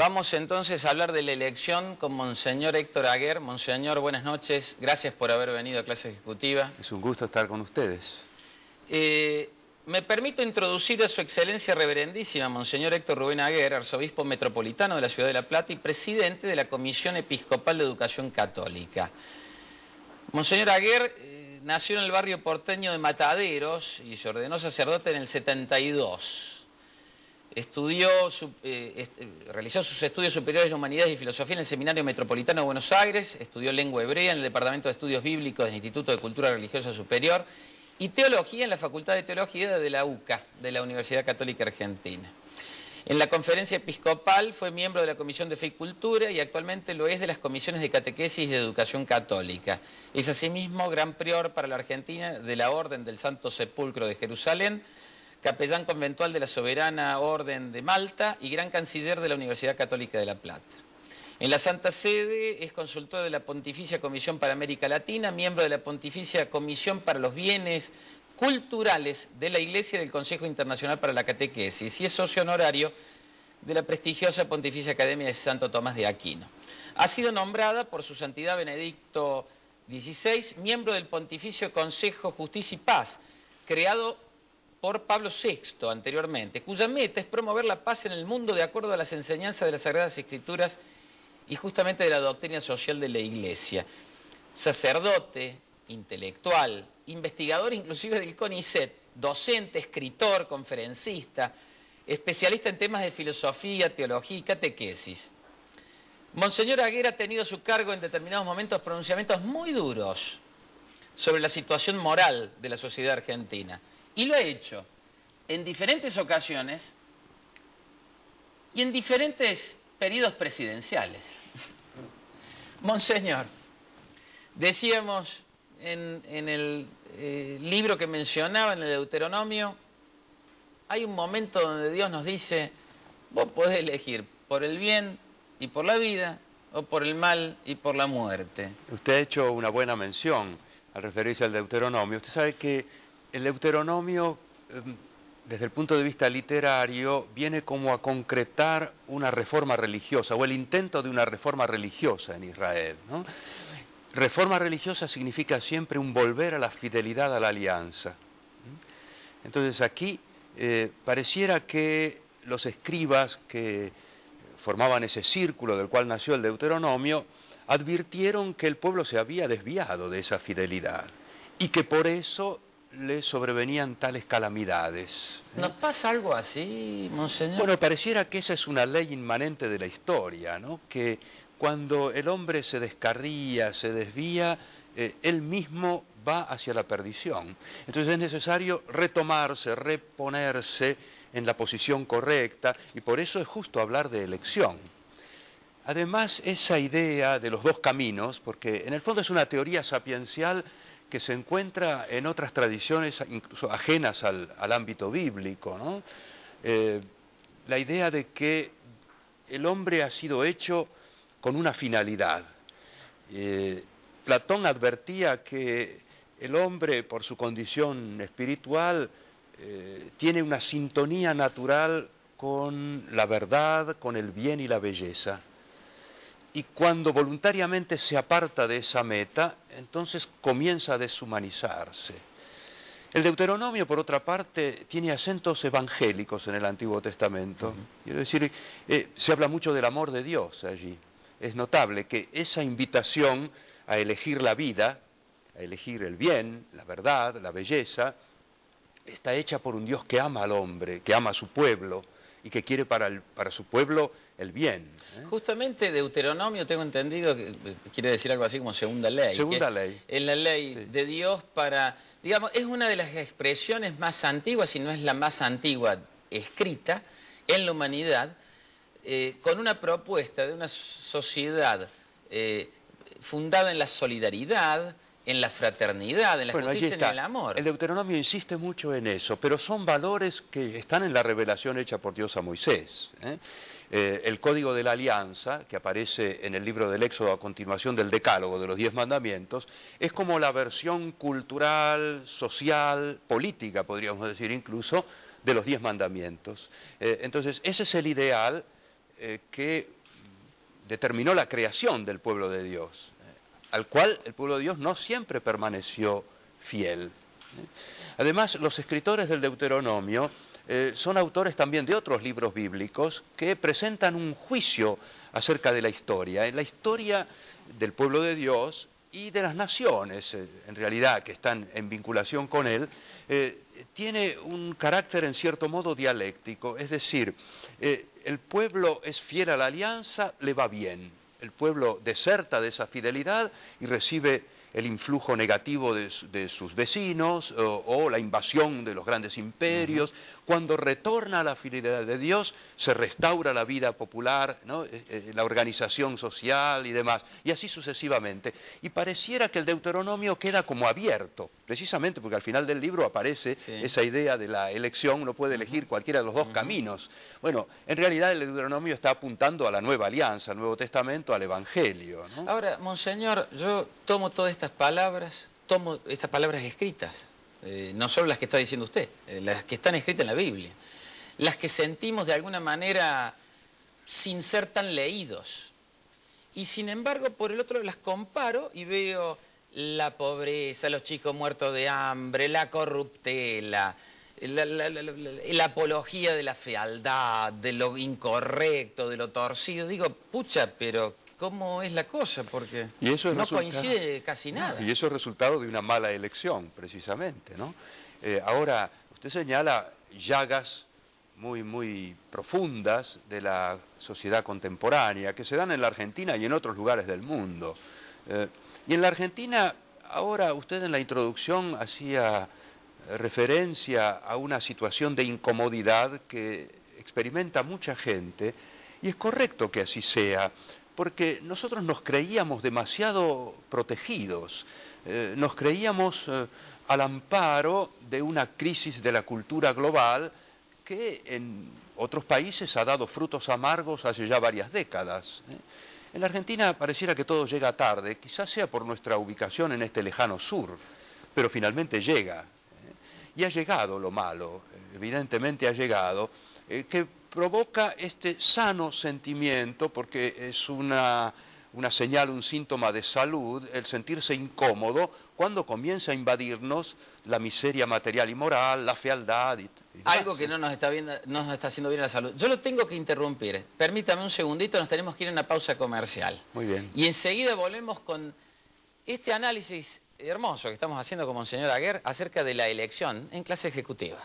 Vamos entonces a hablar de la elección con Monseñor Héctor Aguer. Monseñor, buenas noches. Gracias por haber venido a clase ejecutiva. Es un gusto estar con ustedes. Me permito introducir a su excelencia reverendísima, Monseñor Héctor Rubén Aguer, arzobispo metropolitano de la Ciudad de La Plata y presidente de la Comisión Episcopal de Educación Católica. Monseñor Aguer nació en el barrio porteño de Mataderos y se ordenó sacerdote en el 72. Realizó sus estudios superiores en Humanidades y Filosofía en el Seminario Metropolitano de Buenos Aires, estudió Lengua Hebrea en el Departamento de Estudios Bíblicos del Instituto de Cultura Religiosa Superior y Teología en la Facultad de Teología de la UCA, de la Universidad Católica Argentina. En la Conferencia Episcopal fue miembro de la Comisión de Fe y Cultura y actualmente lo es de las Comisiones de Catequesis y de Educación Católica. Es asimismo Gran Prior para la Argentina de la Orden del Santo Sepulcro de Jerusalén, capellán conventual de la Soberana Orden de Malta y gran canciller de la Universidad Católica de La Plata. En la Santa Sede es consultor de la Pontificia Comisión para América Latina, miembro de la Pontificia Comisión para los Bienes Culturales de la Iglesia y del Consejo Internacional para la Catequesis, y es socio honorario de la prestigiosa Pontificia Academia de Santo Tomás de Aquino. Ha sido nombrada por su Santidad Benedicto XVI miembro del Pontificio Consejo Justicia y Paz, creado por Pablo VI anteriormente, cuya meta es promover la paz en el mundo de acuerdo a las enseñanzas de las Sagradas Escrituras y justamente de la doctrina social de la Iglesia. Sacerdote, intelectual, investigador inclusive del CONICET, docente, escritor, conferencista, especialista en temas de filosofía, teología y catequesis. Monseñor Aguer ha tenido a su cargo en determinados momentos pronunciamientos muy duros sobre la situación moral de la sociedad argentina. Y lo ha hecho en diferentes ocasiones y en diferentes periodos presidenciales. Monseñor, decíamos en el libro que mencionaba, en el Deuteronomio, hay un momento donde Dios nos dice, vos podés elegir por el bien y por la vida, o por el mal y por la muerte. Usted ha hecho una buena mención al referirse al Deuteronomio. Usted sabe que el Deuteronomio, desde el punto de vista literario, viene como a concretar una reforma religiosa, o el intento de una reforma religiosa en Israel, ¿no? Reforma religiosa significa siempre un volver a la fidelidad a la alianza. Entonces aquí pareciera que los escribas que formaban ese círculo del cual nació el Deuteronomio, advirtieron que el pueblo se había desviado de esa fidelidad y que por eso le sobrevenían tales calamidades. ¿Nos pasa algo así, Monseñor? Bueno, pareciera que esa es una ley inmanente de la historia, ¿no? Que cuando el hombre se descarría, se desvía, él mismo va hacia la perdición. Entonces es necesario retomarse, reponerse en la posición correcta, y por eso es justo hablar de elección. Además, esa idea de los dos caminos, porque en el fondo es una teoría sapiencial que se encuentra en otras tradiciones, incluso ajenas al ámbito bíblico, ¿no? La idea de que el hombre ha sido hecho con una finalidad. Platón advertía que el hombre, por su condición espiritual, tiene una sintonía natural con la verdad, con el bien y la belleza. Y cuando voluntariamente se aparta de esa meta, entonces comienza a deshumanizarse. El Deuteronomio, por otra parte, tiene acentos evangélicos en el Antiguo Testamento. Quiero decir, se habla mucho del amor de Dios allí. Es notable que esa invitación a elegir la vida, a elegir el bien, la verdad, la belleza, está hecha por un Dios que ama al hombre, que ama a su pueblo y que quiere para su pueblo el bien. Justamente Deuteronomio, tengo entendido, que quiere decir algo así como segunda ley. Segunda ley. Es la ley Sí. de Dios para, digamos, es una de las expresiones más antiguas, si no es la más antigua escrita en la humanidad, con una propuesta de una sociedad fundada en la solidaridad, en la fraternidad, en la justicia y en el amor. El Deuteronomio insiste mucho en eso, pero son valores que están en la revelación hecha por Dios a Moisés. El Código de la Alianza, que aparece en el libro del Éxodo a continuación del Decálogo de los 10 Mandamientos, es como la versión cultural, social, política, podríamos decir incluso, de los 10 Mandamientos. Entonces, ese es el ideal que determinó la creación del pueblo de Dios, al cual el pueblo de Dios no siempre permaneció fiel. Además, los escritores del Deuteronomio son autores también de otros libros bíblicos que presentan un juicio acerca de la historia. En la historia del pueblo de Dios y de las naciones, en realidad, que están en vinculación con él, tiene un carácter en cierto modo dialéctico, es decir, el pueblo es fiel a la alianza, le va bien, el pueblo deserta de esa fidelidad y recibe el influjo negativo de sus vecinos o la invasión de los grandes imperios. Cuando retorna a la fidelidad de Dios, se restaura la vida popular, ¿no? La organización social y demás, y así sucesivamente. Y pareciera que el Deuteronomio queda como abierto, precisamente porque al final del libro aparece esa idea de la elección, uno puede elegir cualquiera de los dos caminos. Bueno, en realidad el Deuteronomio está apuntando a la nueva alianza, al Nuevo Testamento, al Evangelio, ¿no? Ahora, Monseñor, yo tomo todas estas palabras escritas, no solo las que está diciendo usted, las que están escritas en la Biblia, las que sentimos de alguna manera sin ser tan leídos. Y sin embargo, por el otro las comparo y veo la pobreza, los chicos muertos de hambre, la corruptela, la apología de la fealdad, de lo incorrecto, de lo torcido. Digo, pucha, pero ¿cómo es la cosa? Porque no coincide casi nada. Y eso es resultado de una mala elección, precisamente, ¿no? Ahora, usted señala llagas muy profundas de la sociedad contemporánea, que se dan en la Argentina y en otros lugares del mundo. Y en la Argentina, ahora usted en la introducción hacía referencia a una situación de incomodidad que experimenta mucha gente, y es correcto que así sea, porque nosotros nos creíamos demasiado protegidos, nos creíamos al amparo de una crisis de la cultura global que en otros países ha dado frutos amargos hace ya varias décadas. En la Argentina pareciera que todo llega tarde, quizás sea por nuestra ubicación en este lejano sur, pero finalmente llega. Y ha llegado lo malo, evidentemente ha llegado, que provoca este sano sentimiento, porque es una señal, un síntoma de salud, el sentirse incómodo cuando comienza a invadirnos la miseria material y moral, la fealdad. Algo que no nos está haciendo bien a la salud. Yo lo tengo que interrumpir. Permítame un segundito, nos tenemos que ir a una pausa comercial. Muy bien. Y enseguida volvemos con este análisis hermoso que estamos haciendo con Monseñor Aguer acerca de la elección en clase ejecutiva.